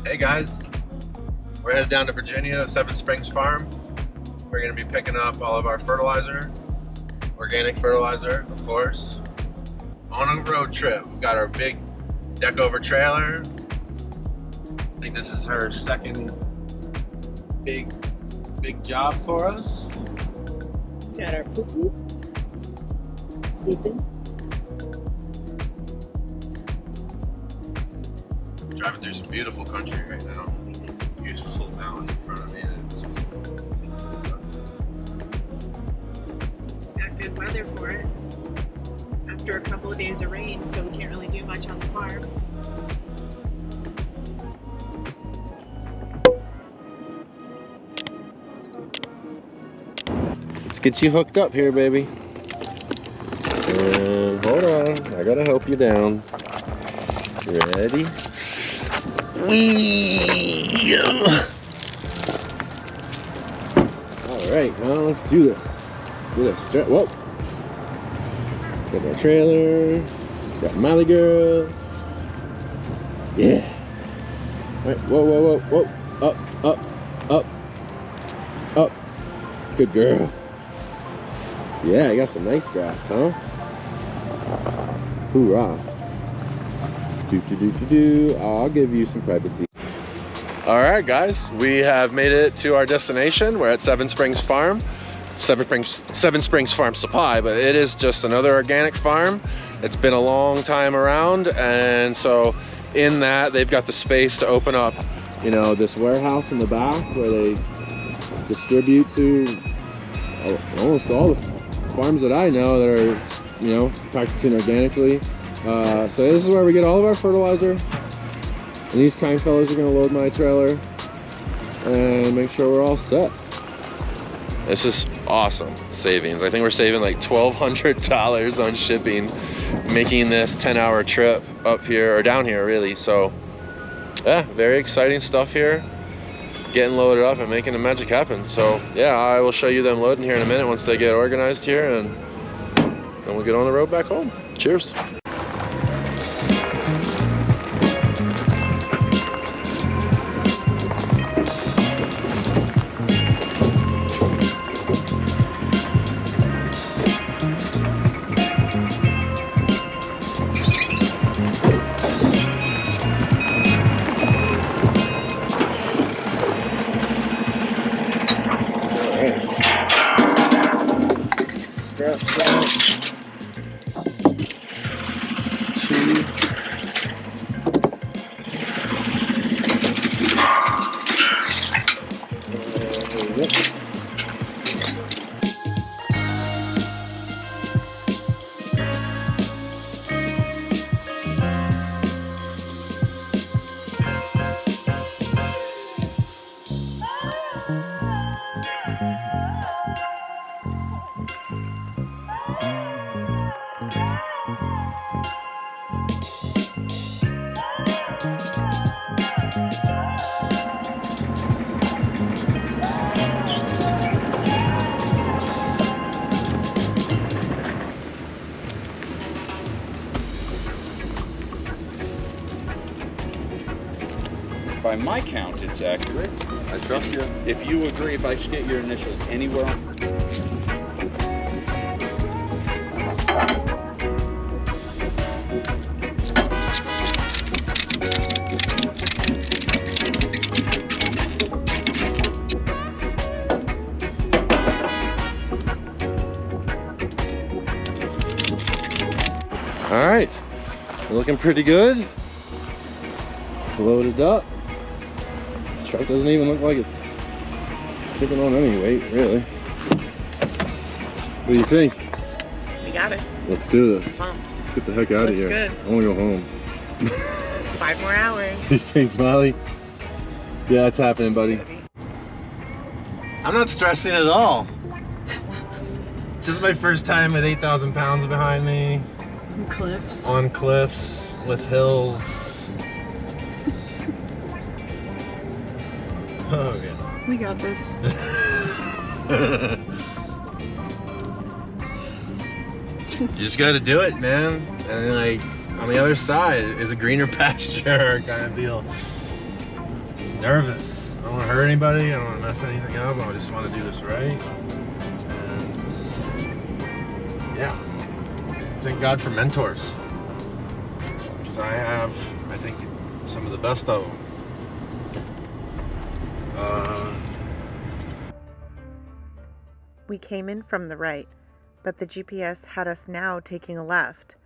Hey guys, we're headed down to Virginia, Seven Springs Farm. We're gonna be picking up all of our fertilizer, organic fertilizer, of course, on a road trip. We've got our big deck over trailer. I think this is her second big job for us. Got our poo-poo. Sleeping. Driving through some beautiful country right now. Beautiful mountain in front of me. It's just... Got good weather for it. After a couple of days of rain, so we can't really do much on the farm. Let's get you hooked up here, baby. And hold on, I gotta help you down. Ready? Whee! All right, well, let's do this. Let's get a strap. Whoa! Got my trailer. Got Molly girl. Yeah. All right. Whoa, whoa, whoa, whoa! Up, up, up, up. Good girl. Yeah, I got some nice grass, huh? Hoorah. I'll give you some privacy. All right, guys, we have made it to our destination. We're at Seven Springs Farm. Seven Springs Farm Supply, but it is just another organic farm. It's been a long time around, and so in that they've got the space to open up, you know, this warehouse in the back where they distribute to almost all the farms that I know that are, you know, practicing organically. So this is where we get all of our fertilizer, and these kind fellows are going to load my trailer and make sure we're all set. This is awesome savings. I think we're saving like $1,200 on shipping, making this 10-hour trip up here, or down here really. So yeah, very exciting stuff here, getting loaded up and making the magic happen. So yeah, I will show you them loading here in a minute once they get organized here, and then we'll get on the road back home. Cheers. By my count, it's accurate. I trust you. If you agree, if I should get your initials anywhere. All right, looking pretty good. Loaded up. Truck doesn't even look like it's taking on any weight, really. What do you think? We got it. Let's do this. Mom. Let's get the heck out of here. Good. I want to go home. 5 more hours. You think, Molly? Yeah, it's happening, buddy. I'm not stressing at all. Just my first time with 8,000 pounds behind me. On cliffs. On cliffs with hills. Oh yeah. We got this. You just gotta do it, man. And then, like, on the other side is a greener pasture kind of deal. nervous. I don't want to hurt anybody. I don't want to mess anything up. I just want to do this right. And yeah, thank God for mentors. Because I have, I think, some of the best of them. We came in from the right, but the GPS had us now taking a left.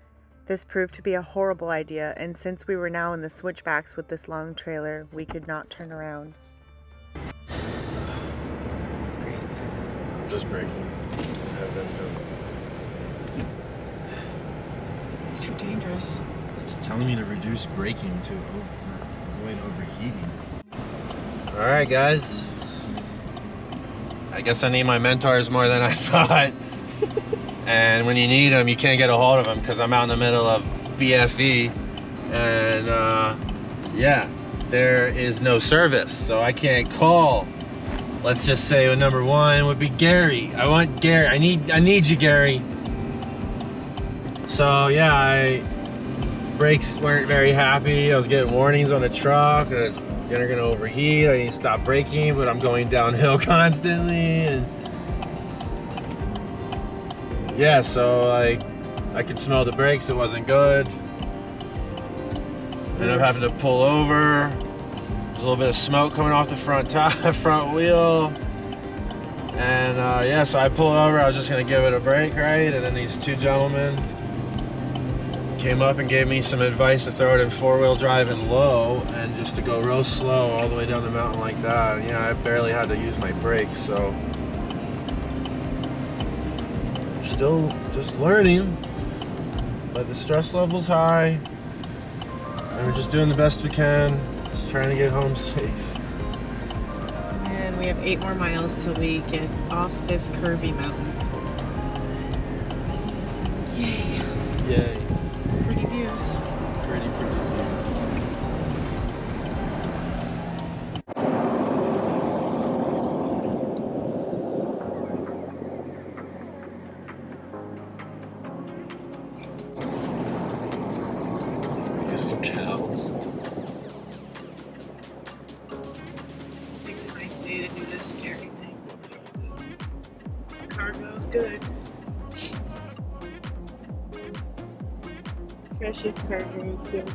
This proved to be a horrible idea, and since we were now in the switchbacks with this long trailer, we could not turn around. I'm just braking. Have them go. It's too dangerous. It's telling me to reduce braking to avoid overheating. All right, guys. I guess I need my mentors more than I thought. And when you need them, you can't get a hold of them because I'm out in the middle of BFE. And yeah, there is no service, so I can't call. Let's just say number one would be Gary. I want Gary. I need you, Gary. So yeah, brakes weren't very happy. I was getting warnings on the truck, and they're gonna overheat. I need to stop braking, but I'm going downhill constantly, and yeah, so like I could smell the brakes. It wasn't good. Ended up having to pull over. There's a little bit of smoke coming off the front wheel, and yeah, so I pulled over. I was just gonna give it a brake, right? And then these two gentlemen came up and gave me some advice to throw it in four-wheel drive and low, and just to go real slow all the way down the mountain like that. And yeah, I barely had to use my brakes, so still just learning, but the stress level's high, and we're just doing the best we can, just trying to get home safe. And we have 8 more miles till we get off this curvy mountain. Yay. Yay. Pretty views. Pretty views. Beautiful cows. It's a nice day to do this scary thing. Cargo's good. Precious cargo is good.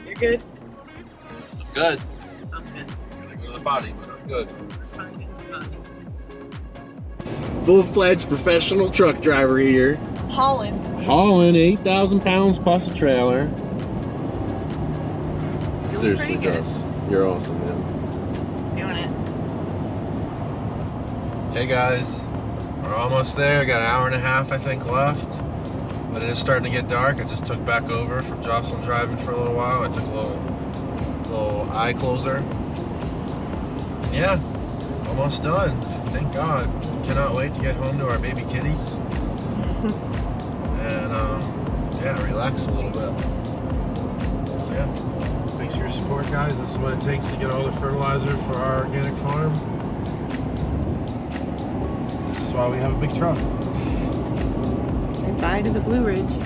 You're good? I'm good. I'm good. I'm gonna go to the body, but I'm good. We're fine in the body. Full-fledged professional truck driver here. Holland. Hauling 8,000 pounds plus a trailer. Doing Seriously, pretty good. Joss. You're awesome, man. Doing it. Hey guys, we're almost there. Got an hour and a half, I think, left. But it is starting to get dark. I just took back over from Jocelyn driving for a little while. I took a little eye closer. And yeah, almost done. Thank God. Cannot wait to get home to our baby kitties. And yeah, relax a little bit. So yeah, thanks for your support, guys. This is what it takes to get all the fertilizer for our organic farm. This is why we have a big truck. Say bye to the Blue Ridge.